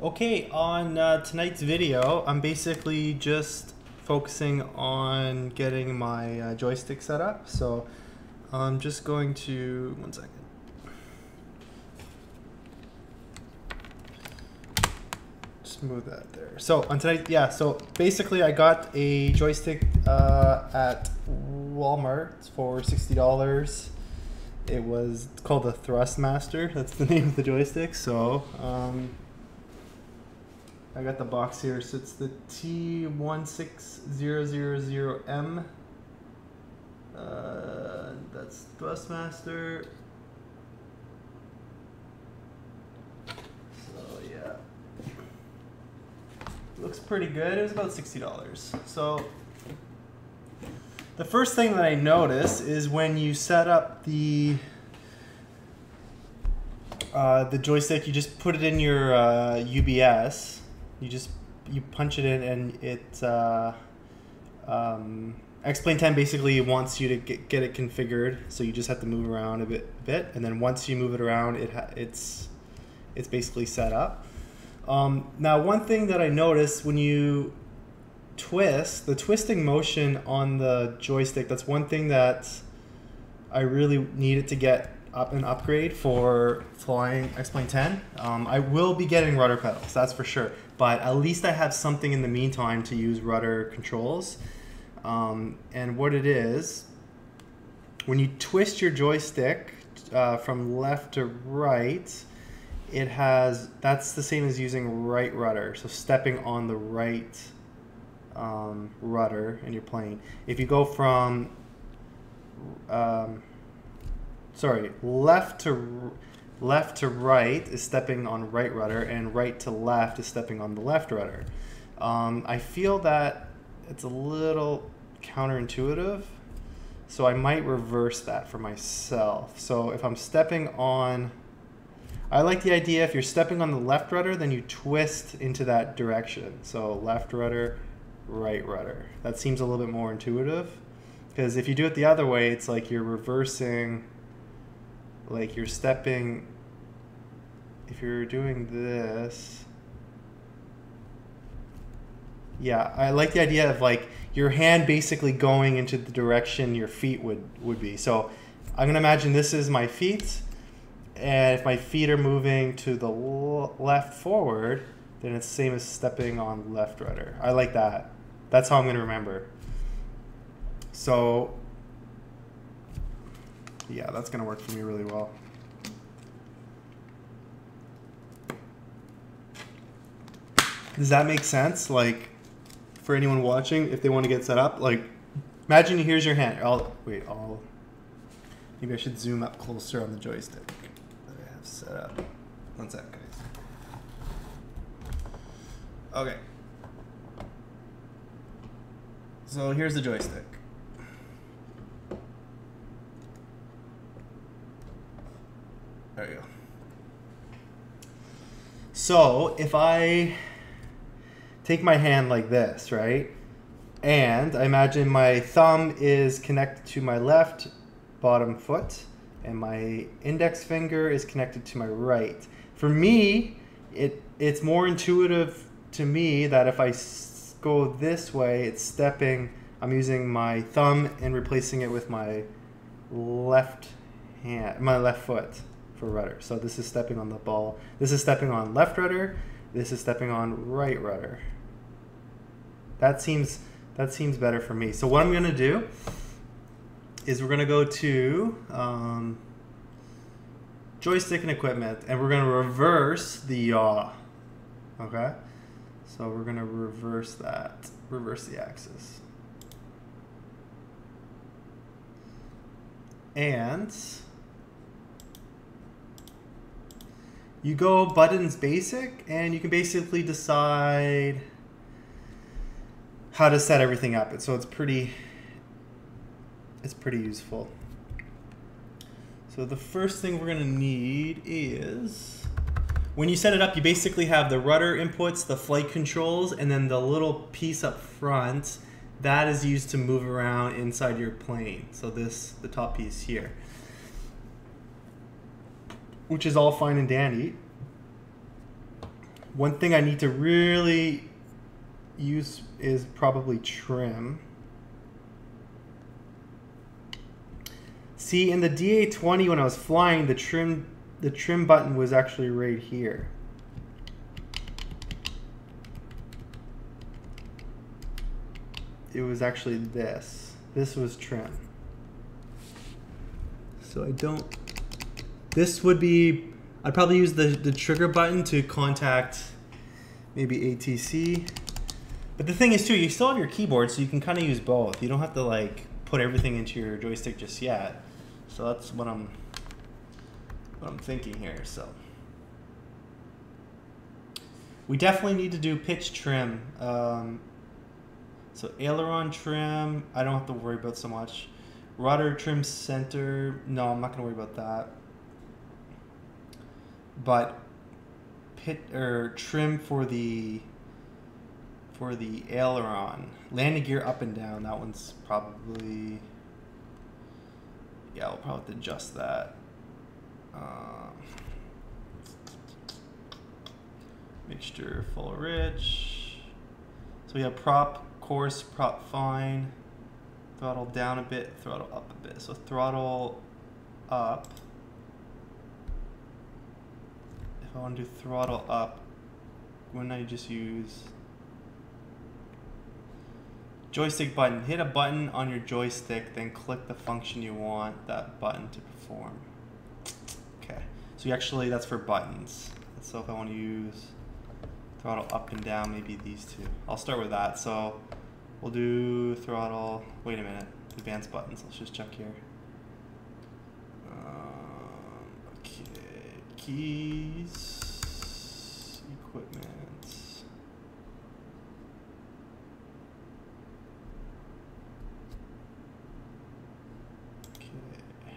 Okay, on tonight's video, I'm basically just focusing on getting my joystick set up. So I'm just going to, one second. Just move that there. So on tonight, yeah, so basically I got a joystick at Walmart for $60. It was called the Thrustmaster. That's the name of the joystick. So I got the box here, so it's the T16000M. That's Thrustmaster. So yeah, looks pretty good. It was about $60. So the first thing that I notice is when you set up the joystick, you just put it in your UBS. You punch it in, and it XPlane 10 basically wants you to get it configured. So you just have to move around a bit, and then once you move it around, it's basically set up. Now, one thing that I noticed when you twist, the twisting motion on the joystick, that's one thing that I really needed to get an upgrade for flying XPlane 10. I will be getting rudder pedals, that's for sure, but at least I have something in the meantime to use rudder controls. And what it is, when you twist your joystick from left to right, that's the same as using right rudder, so stepping on the right rudder in your plane. If you go from left to right is stepping on right rudder, and right to left is stepping on the left rudder. I feel that it's a little counterintuitive, so I might reverse that for myself. So if I'm stepping on, I like the idea if you're stepping on the left rudder, then you twist into that direction. So left rudder, right rudder. That seems a little bit more intuitive, because if you do it the other way, it's like you're reversing, like you're stepping. If you're doing this, yeah, I like the idea of like your hand basically going into the direction your feet would be. So I'm gonna imagine this is my feet, and if my feet are moving to the left forward, then it's the same as stepping on left rudder. I like that. That's how I'm gonna remember. So yeah, that's gonna work for me really well. Does that make sense? Like, for anyone watching, if they want to get set up, like, imagine here's your hand. Maybe I should zoom up closer on the joystick that I have set up. One sec, guys. Okay. So here's the joystick. There you go. So if I take my hand like this, right? And I imagine my thumb is connected to my left bottom foot, and my index finger is connected to my right. For me, it's more intuitive to me that if I go this way, it's stepping, I'm using my thumb and replacing it with my left hand, my left foot for rudder. So this is stepping on the ball. This is stepping on left rudder. This is stepping on right rudder. That seems better for me. So what I'm gonna do is we're gonna go to joystick and equipment, and we're gonna reverse the yaw. Okay, so we're gonna reverse that, reverse the axis, and you go buttons basic, and you can basically decide how to set everything up. So it's pretty useful. So the first thing we're gonna need is, when you set it up, you basically have the rudder inputs, the flight controls, and then the little piece up front that is used to move around inside your plane. So the top piece here. which is all fine and dandy. One thing I need to really use is probably trim. See, in the DA20 when I was flying, the trim button was actually right here. It was actually this. This was trim. So I don't, this would be, I'd probably use the trigger button to contact maybe ATC. But the thing is too, you still have your keyboard, so you can kind of use both. You don't have to like put everything into your joystick just yet. So that's what I'm thinking here. So we definitely need to do pitch trim. So aileron trim, I don't have to worry about so much. Rudder trim center, no, I'm not gonna worry about that. But trim for the aileron, landing gear up and down. That one's probably, yeah, we'll probably have to adjust that. Mixture full rich. So we have prop coarse, prop fine. Throttle down a bit, throttle up a bit. So throttle up. If I want to do throttle up, wouldn't I just use joystick button? Hit a button on your joystick, then click the function you want that button to perform. Okay, so actually that's for buttons. So if I want to use throttle up and down, maybe these two. I'll start with that. So we'll do throttle, wait a minute, advanced buttons, let's just check here. Okay, keys, equipment. Okay.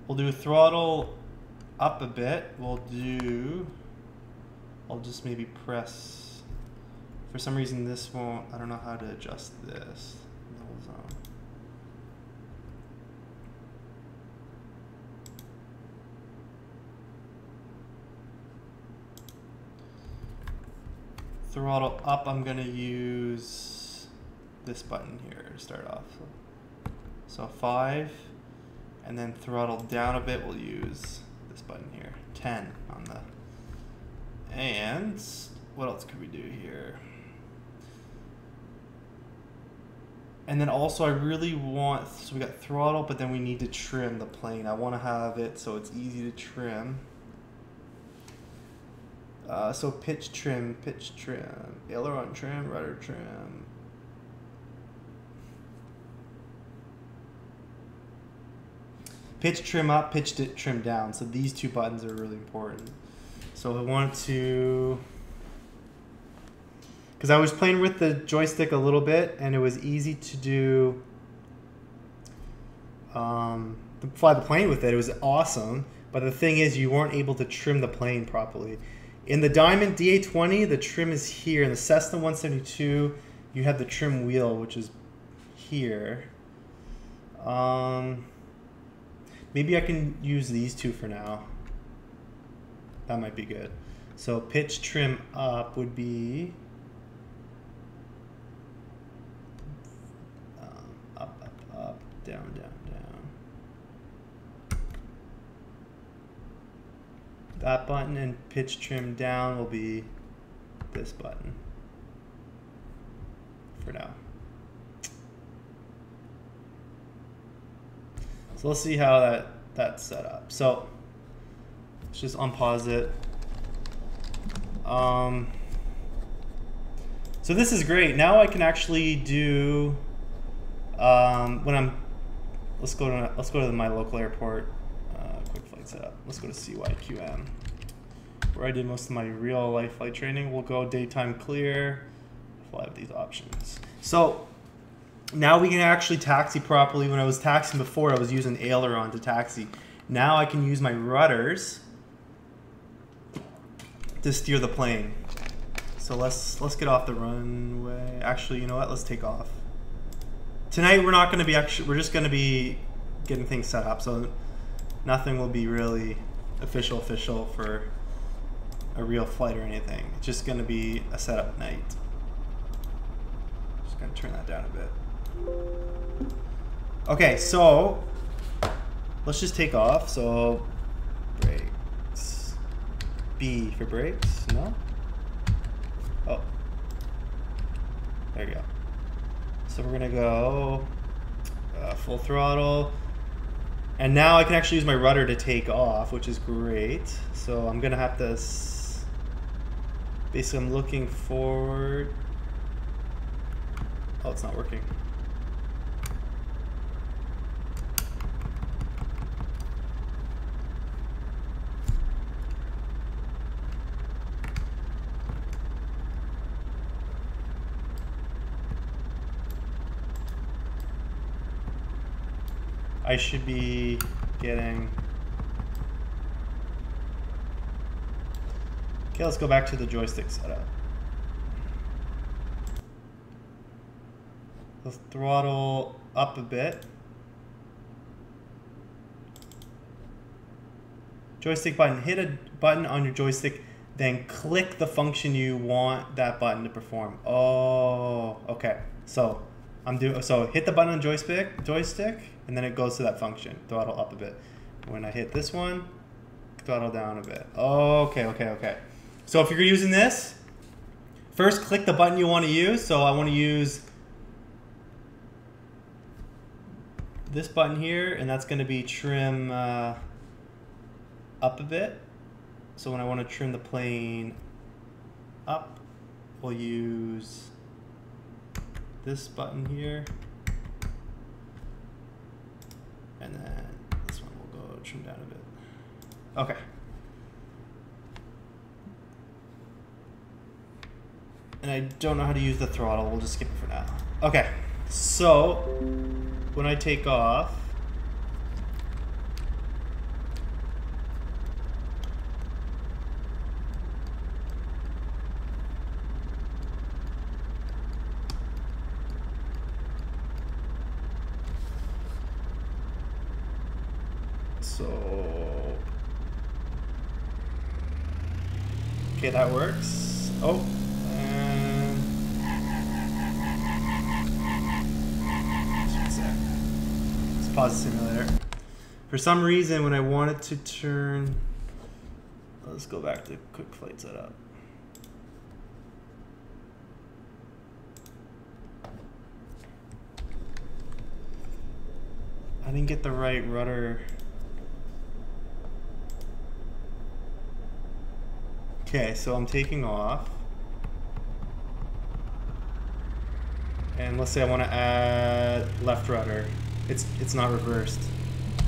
We'll do throttle up a bit. I'll just maybe press, for some reason this won't, I don't know how to adjust this. Null zone. Throttle up, I'm gonna use this button here to start off. So 5, and then throttle down a bit, we'll use this button here, 10 on the, and what else could we do here? And then also I really want, so we got throttle, but then we need to trim the plane. I want to have it so it's easy to trim. So pitch trim, aileron trim, rudder trim. Pitch trim up, pitch trim down. So these two buttons are really important. So I want to, because I was playing with the joystick a little bit and it was easy to do, to fly the plane with it. It was awesome. But the thing is, you weren't able to trim the plane properly. In the Diamond DA20, the trim is here. In the Cessna 172, you have the trim wheel, which is here. Maybe I can use these two for now. That might be good. So pitch trim up would be up, up, up, down, down, down. That button, and pitch trim down will be this button for now. So let's see how that's set up. So let's just unpause it. So this is great. Now I can actually do when I'm. Let's go to my local airport. Quick flight setup. Let's go to CYQM, where I did most of my real life flight training. We'll go daytime clear. Fly with these options. So now we can actually taxi properly. When I was taxiing before, I was using aileron to taxi. Now I can use my rudders to steer the plane. So let's get off the runway. Actually, you know what? Let's take off. Tonight we're not going to be we're just going to be getting things set up. So nothing will be really official for a real flight or anything. It's just going to be a setup night. Just going to turn that down a bit. Okay, so let's just take off. So brakes. B for brakes. No? Oh. There you go. So we're going to go full throttle. And now I can actually use my rudder to take off, which is great. So I'm going to have to... Basically, I'm looking forward. Oh, it's not working. I should be getting... Okay, let's go back to the joystick setup. Let's throttle up a bit. Joystick button. Hit a button on your joystick, then click the function you want that button to perform. Oh, okay. So hit the button on joystick, and then it goes to that function. Throttle up a bit. When I hit this one, throttle down a bit. Okay. So if you're using this, first click the button you want to use. So I want to use this button here, and that's going to be trim up a bit. So when I want to trim the plane up, we'll use this button here. And then this one will go trim down a bit. Okay. And I don't know how to use the throttle. We'll just skip it for now. Okay. So when I take off, okay, that works. Oh, and let's pause the simulator. For some reason, when I wanted to turn, let's go back to quick flight setup. I didn't get the right rudder. Okay, so I'm taking off. And let's say I want to add left rudder. It's not reversed.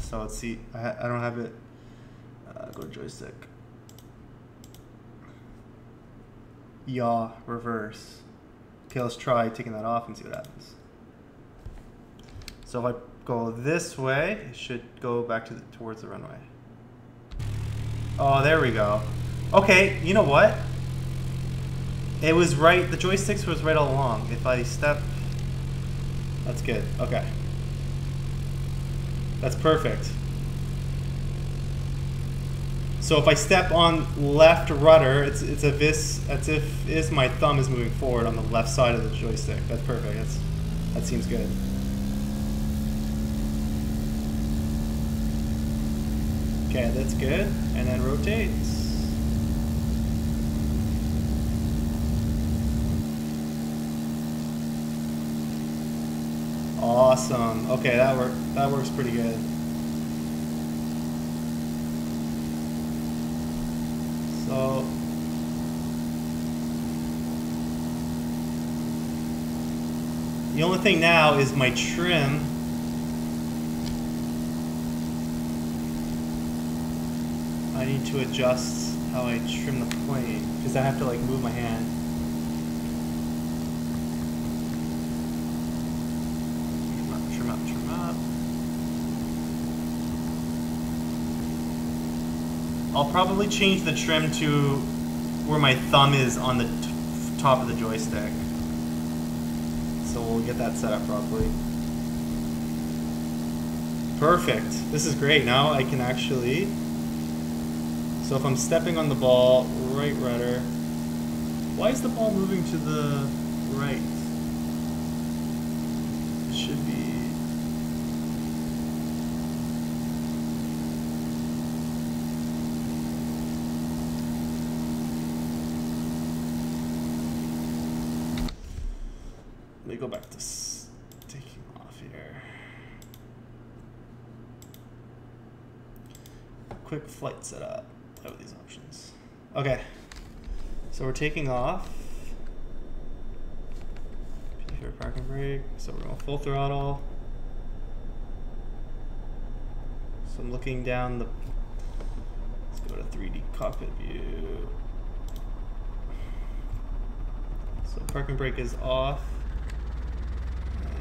So let's see. I don't have it. Go to joystick. Yaw, reverse. Okay, let's try taking that off and see what happens. So if I go this way, it should go back to towards the runway. Oh, there we go. Okay, you know what? It was right, the joysticks was right all along. If I step, that's good, okay. That's perfect. So if I step on left rudder, it's as if my thumb is moving forward on the left side of the joystick. That's perfect, that seems good. Okay, that's good, and then rotates. Awesome. Okay, that works pretty good. So the only thing now is my trim. I need to adjust how I trim the plane because I have to like move my hand. Trim up. I'll probably change the trim to where my thumb is on the top of the joystick. So we'll get that set up properly. Perfect. This is great. Now I can actually... So if I'm stepping on the ball, right rudder... Why is the ball moving to the right? It should be... Let me go back to taking off here. Quick flight setup. Play with these options. Okay. So we're taking off. Here, parking brake. So we're going full throttle. So I'm looking down the... Let's go to 3D cockpit view. So parking brake is off.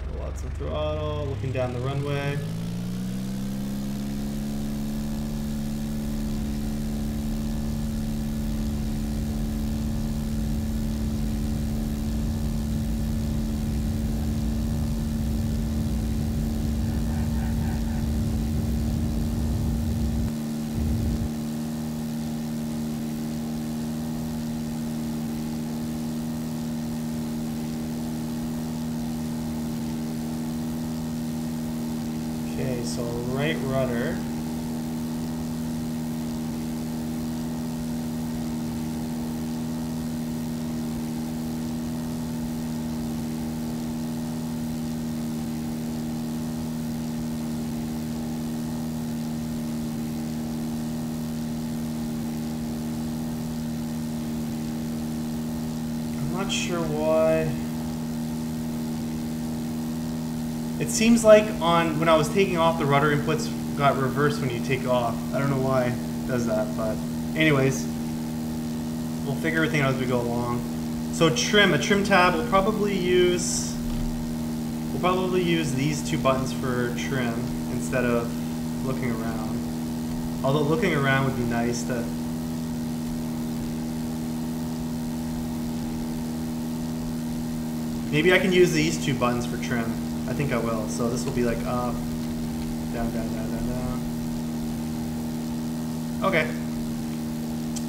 And lots of throttle. Looking down the runway. Okay, so right rudder. I'm not sure why. It seems like when I was taking off, the rudder inputs got reversed when you take off. I don't know why it does that, but anyways, we'll figure everything out as we go along. So a trim tab, we'll probably use these two buttons for trim instead of looking around. Although looking around would be nice to... Maybe I can use these two buttons for trim. I think I will. So this will be like up, down, down, down, down, down. Okay.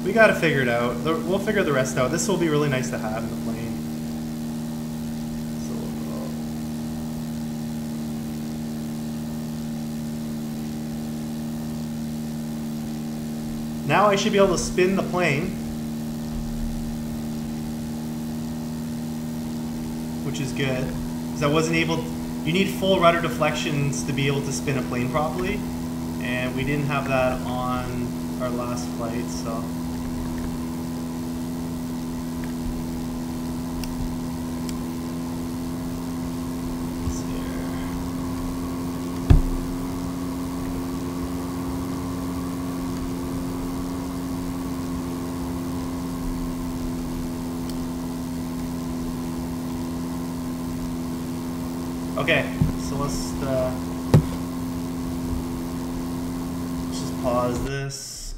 We got to figure it out. We'll figure the rest out. This will be really nice to have in the plane. So now I should be able to spin the plane, which is good. Because I wasn't able to... You need full rudder deflections to be able to spin a plane properly, and we didn't have that on our last flight, so... Let's see here. Okay, so let's just pause this.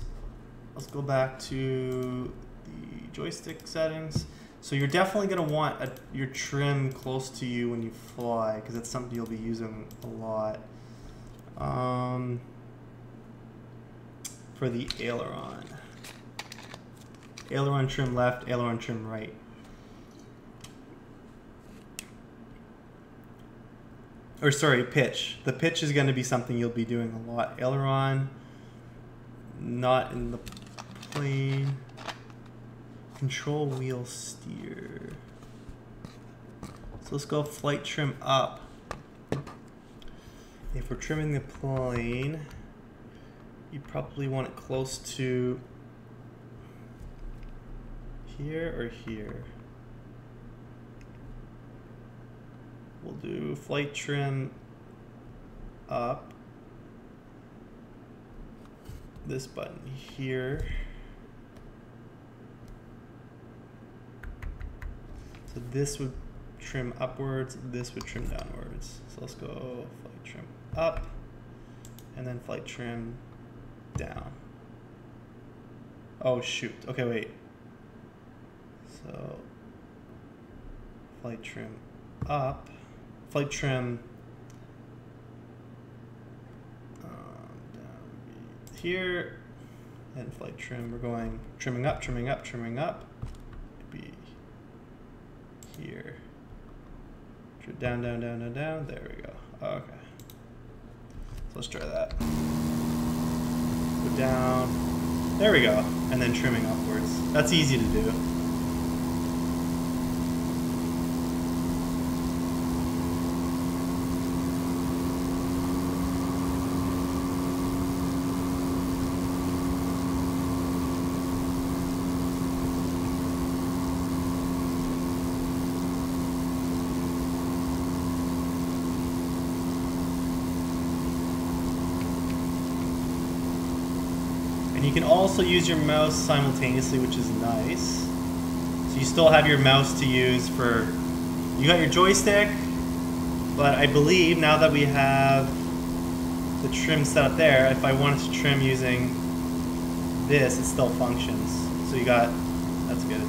Let's go back to the joystick settings. So you're definitely going to want your trim close to you when you fly, because it's something you'll be using a lot. For the aileron. Aileron trim left, aileron trim right. Or sorry, pitch. The pitch is going to be something you'll be doing a lot. Aileron, not in the plane. Control wheel steer. So let's go flight trim up. If we're trimming the plane, you probably want it close to here or here. We'll do flight trim up. This button here. So this would trim upwards, this would trim downwards. So let's go flight trim up, and then flight trim down. Oh shoot, okay wait. So flight trim up. Flight trim here. And flight trim, we're going trimming up, trimming up, trimming up. Be here. Down, down, down, down, down. There we go. Okay. So let's try that. Go down. There we go. And then trimming upwards. That's easy to do. And you can also use your mouse simultaneously, which is nice. So you still have your mouse to use for, you got your joystick, but I believe now that we have the trim set up there, if I wanted to trim using this, it still functions. So you got, that's good.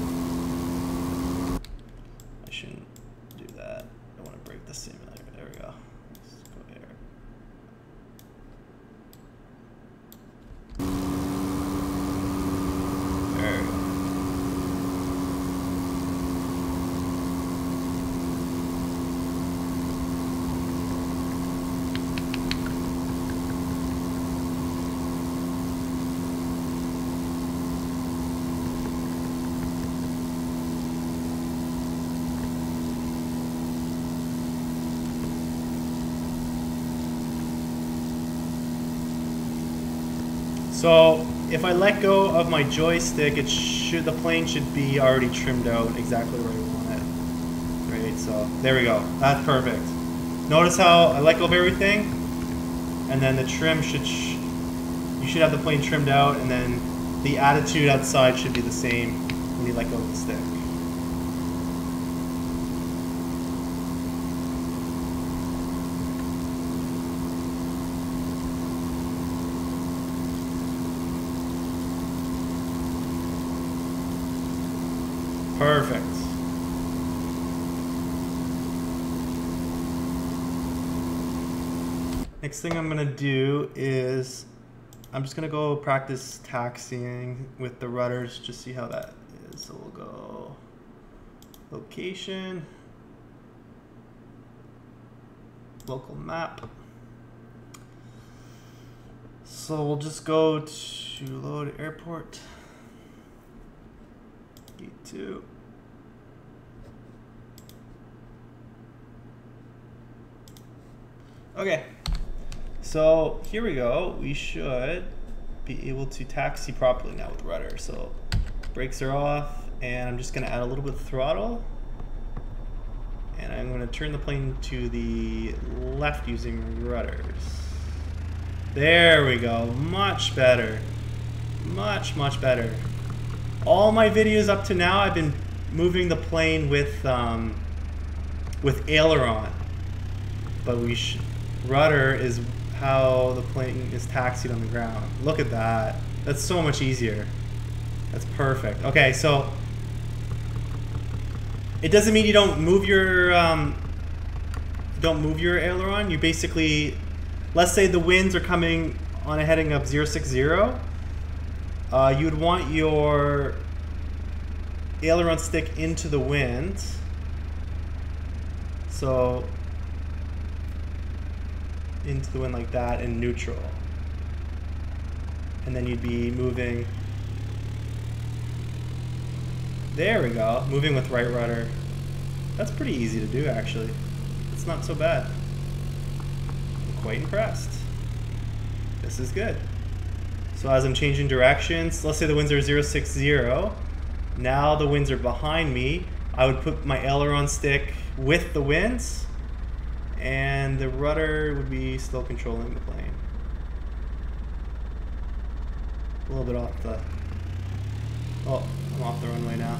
I shouldn't do that. I want to break the simulator. There we go. Let's go here. There we go. So if I let go of my joystick, the plane should be already trimmed out exactly where I want it. Right, so there we go. That's perfect. Notice how I let go of everything, and then the trim you should have the plane trimmed out, and then the attitude outside should be the same when you let go of the stick. Perfect. Next thing I'm gonna do is I'm just gonna go practice taxiing with the rudders, just see how that is. So we'll go location, local map. So we'll just go to load airport. Gate 2. Okay, so here we go. We should be able to taxi properly now with rudder. So brakes are off, and I'm just going to add a little bit of throttle, and I'm going to turn the plane to the left using rudders. There we go. Much better. Much, much better. All my videos up to now, I've been moving the plane with aileron, but rudder is how the plane is taxied on the ground. Look at that. That's so much easier. That's perfect. Okay, so it doesn't mean you don't move your aileron. You basically, let's say the winds are coming on a heading of 060. You would want your aileron stick into the wind. So into the wind like that, and neutral. And then you'd be moving. There we go. Moving with right rudder. That's pretty easy to do, actually. It's not so bad. I'm quite impressed. This is good. So as I'm changing directions, let's say the winds are 060. Now the winds are behind me. I would put my aileron stick with the winds, and the rudder would be still controlling the plane. A little bit off the... Oh, I'm off the runway now.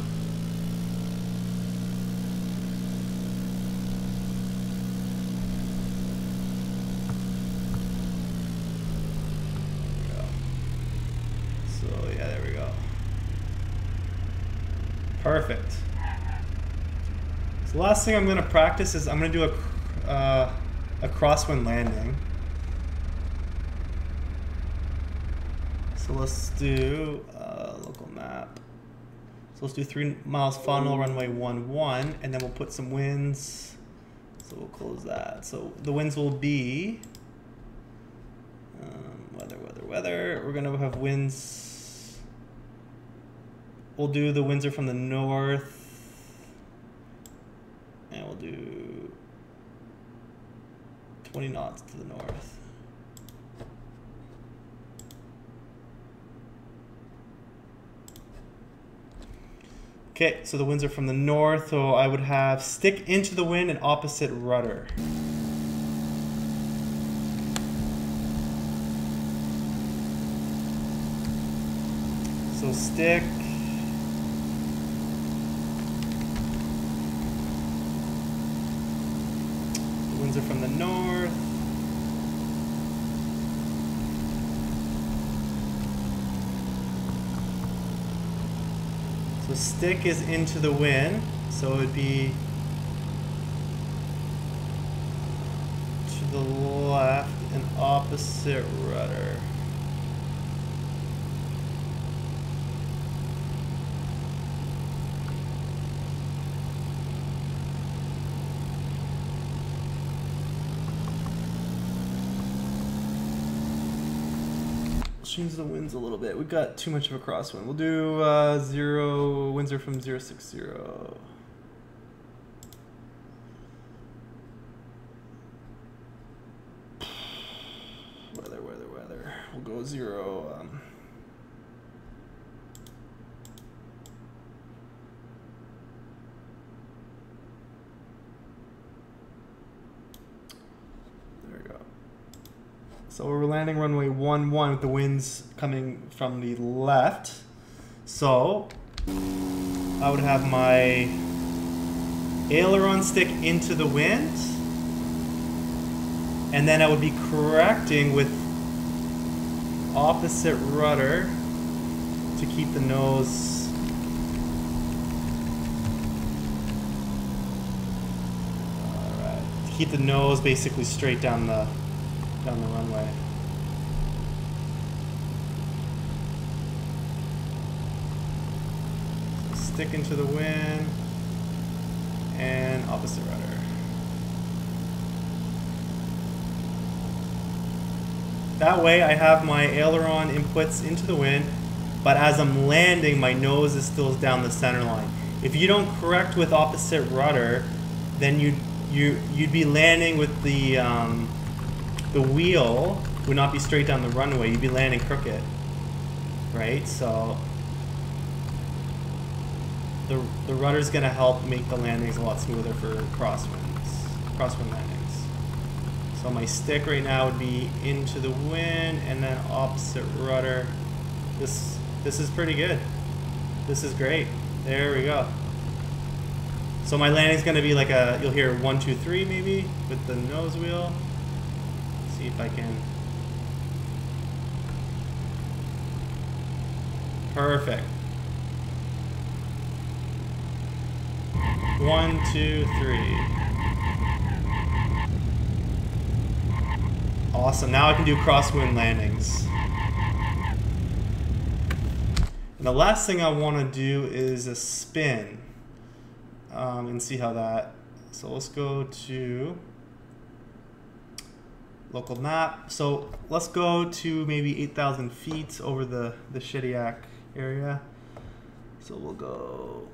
So yeah, there we go. Perfect. So the last thing I'm going to practice is I'm going to do a crosswind landing. So let's do local map. So let's do 3 miles final, runway 11, and then we'll put some winds. So we'll close that. So the winds will be weather. We're gonna have winds. We'll do the winds are from the north, and we'll do 20 knots to the north. Okay, so the winds are from the north, so I would have stick into the wind and opposite rudder. So stick. The winds are from the north. So stick is into the wind, so it would be to the left and opposite rudder. Change the winds a little bit. We've got too much of a crosswind. We'll do 0, winds are from 060. Weather. We'll go 0. So we're landing runway 11 with the winds coming from the left. So I would have my aileron stick into the wind, and then I would be correcting with opposite rudder to keep the nose keep the nose basically straight down the runway. So stick into the wind and opposite rudder. That way I have my aileron inputs into the wind, but as I'm landing, my nose is still down the center line. If you don't correct with opposite rudder, then you'd be landing with the wheel would not be straight down the runway. You'd be landing crooked, right? So the rudder's going to help make the landings a lot smoother for crosswind landings. So my stick right now would be into the wind and then opposite rudder. This is pretty good. This is great. There we go. So my landing's going to be like you'll hear 1, 2, 3 maybe with the nose wheel. See if I can. Perfect. 1, 2, 3. Awesome. Now I can do crosswind landings. And the last thing I want to do is a spin and see how that. So let's go to local map. So let's go to maybe 8,000 feet over the Shediac area. So we'll go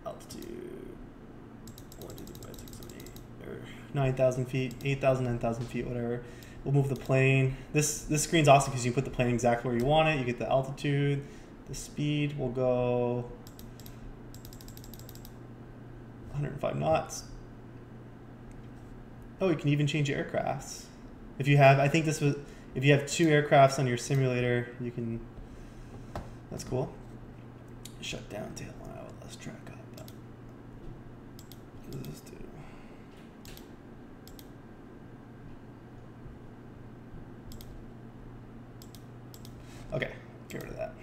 altitude 1, 2, 3, 5, 6, 7, 8, or 9,000 feet, 8,000, 9,000 feet, whatever. We'll move the plane. This screen's awesome because you can put the plane exactly where you want it. You get the altitude, the speed. We'll go 105 knots. Oh, you can even change your aircrafts. If you have, I think this was, if you have 2 aircrafts on your simulator, you can, that's cool. Shut down tail out, let's track up. What does this do? Okay, get rid of that.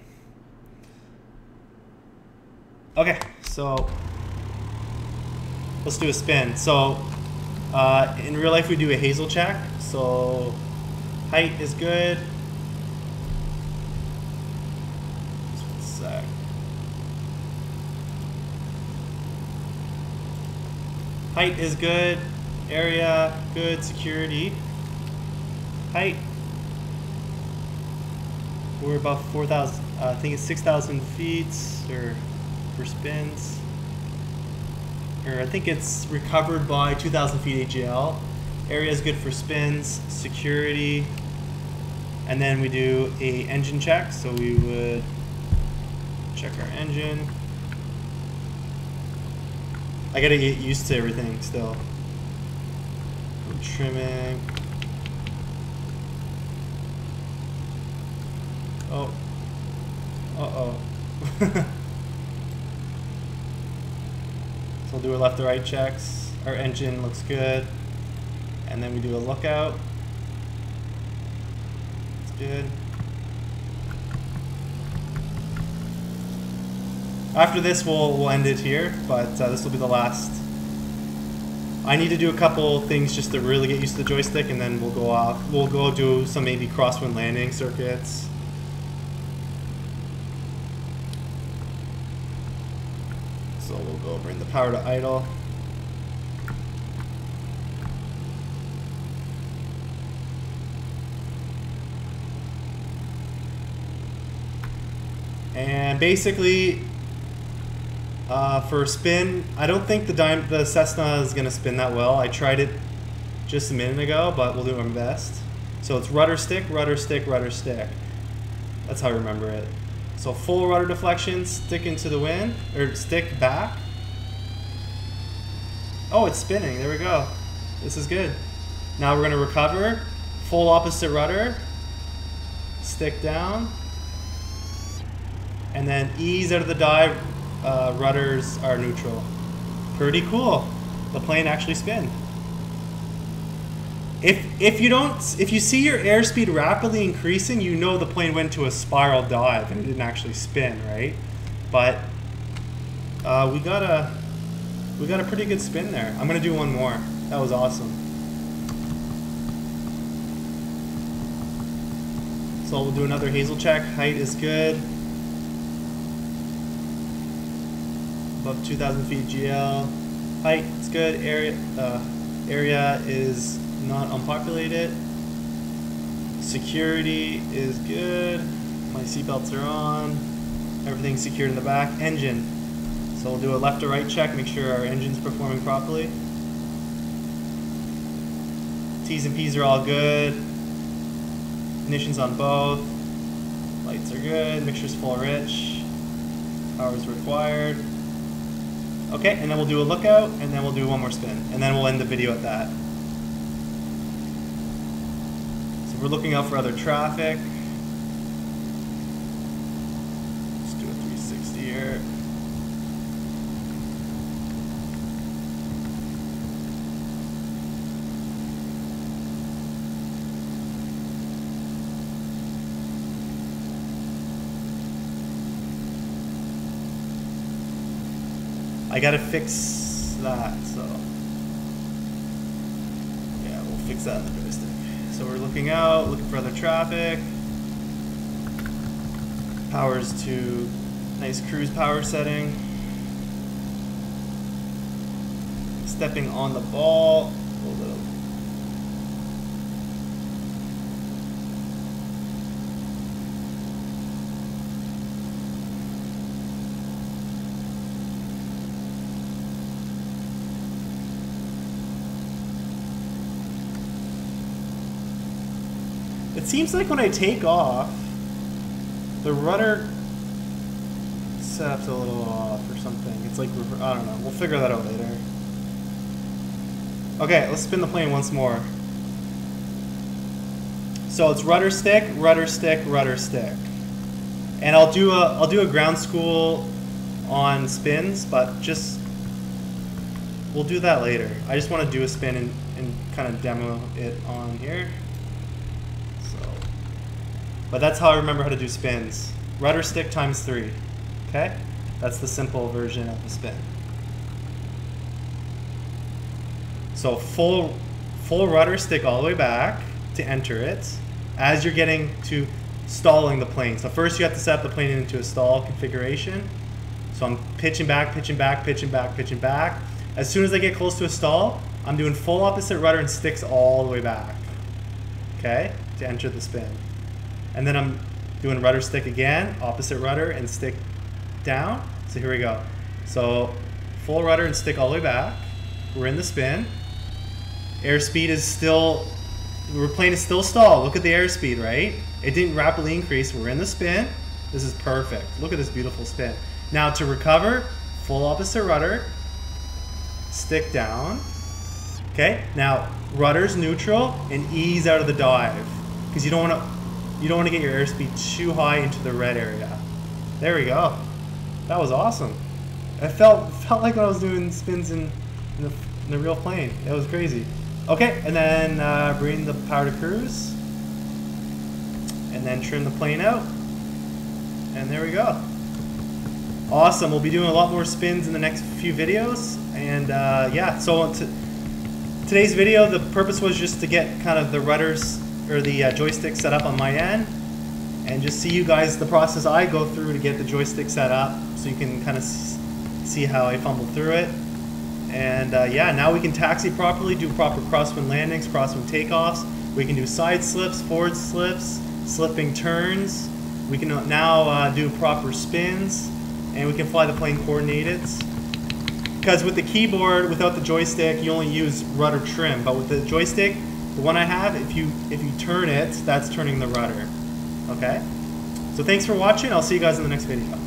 Okay, so let's do a spin. So in real life we do a hazel check. So height is good. Height is good. Area, good. Security. Height. We're about 4,000, I think it's 6,000 feet or for spins. Or I think it's recovered by 2,000 feet AGL. Area is good for spins, security. And then we do a engine check. So we would check our engine. I gotta get used to everything still. I'm trimming. Oh. Uh-oh. So we'll do our left to right checks. Our engine looks good. And then we do a lookout. It's good. After this, we'll end it here, but this will be the last. I need to do a couple things just to really get used to the joystick, and then we'll go off. We'll go do some maybe crosswind landing circuits. So we'll go bring the power to idle. And basically, for a spin, I don't think the Cessna is going to spin that well. I tried it just a minute ago, but we'll do our best. So it's rudder stick, rudder stick, rudder stick. That's how I remember it. So full rudder deflection, stick into the wind, or stick back. Oh, it's spinning. There we go. This is good. Now we're going to recover. Full opposite rudder. Stick down. And then ease out of the dive. Rudders are neutral. Pretty cool. The plane actually spin. If you see your airspeed rapidly increasing, you know the plane went to a spiral dive and it didn't actually spin, right? But we got a pretty good spin there. I'm gonna do one more. That was awesome. So we'll do another hazel check. Height is good. Above 2,000 feet GL. Height is good. Area is not unpopulated. Security is good. My seatbelts are on. Everything's secured in the back. Engine. So we'll do a left to right check, make sure our engine's performing properly. T's and P's are all good. Ignition's on both. Lights are good. Mixture's full rich. Power's required. Okay, and then we'll do a lookout, and then we'll do one more spin, and then we'll end the video at that. So we're looking out for other traffic. Let's do a 360 here. I gotta fix that, so yeah, we'll fix that in the joystick. So we're looking out, looking for other traffic. Power's to nice cruise power setting. Stepping on the ball. A little bit of It seems like when I take off, the rudder setup's a little off or something. It's like, I don't know. We'll figure that out later. Okay, let's spin the plane once more. So it's rudder stick, rudder stick, rudder stick. And I'll do a ground school on spins, but we'll do that later. I just want to do a spin and kind of demo it on here. But that's how I remember how to do spins. Rudder stick times 3. Okay? That's the simple version of the spin. So full rudder stick all the way back to enter it as you're getting to stalling the plane. So first you have to set the plane into a stall configuration. So I'm pitching back, pitching back, pitching back, pitching back. As soon as I get close to a stall, I'm doing full opposite rudder and sticks all the way back. Okay, to enter the spin. And then I'm doing rudder stick again, opposite rudder and stick down. So here we go. So full rudder and stick all the way back. We're in the spin. Airspeed is still, the plane is still stalled. Look at the airspeed, right? It didn't rapidly increase. We're in the spin. This is perfect. Look at this beautiful spin. Now to recover, full opposite rudder, stick down. Okay, now rudder's neutral and ease out of the dive because you don't want to get your airspeed too high into the red area. There we go. That was awesome. It felt like when I was doing spins in the real plane. It was crazy. Okay, and then bring the power to cruise, and then trim the plane out, and there we go. Awesome. We'll be doing a lot more spins in the next few videos, and yeah. So today's video, the purpose was just to get kind of the rudders or the joystick set up on my end, and just see you guys the process I go through to get the joystick set up, so you can kind of see how I fumble through it. And yeah, now we can taxi properly, do proper crosswind landings, crosswind takeoffs. We can do side slips, forward slips, slipping turns. We can now do proper spins, and we can fly the plane coordinated. Because with the keyboard, without the joystick, you only use rudder trim. But with the joystick, the one I have, if you turn it, that's turning the rudder. Okay? So thanks for watching. I'll see you guys in the next video.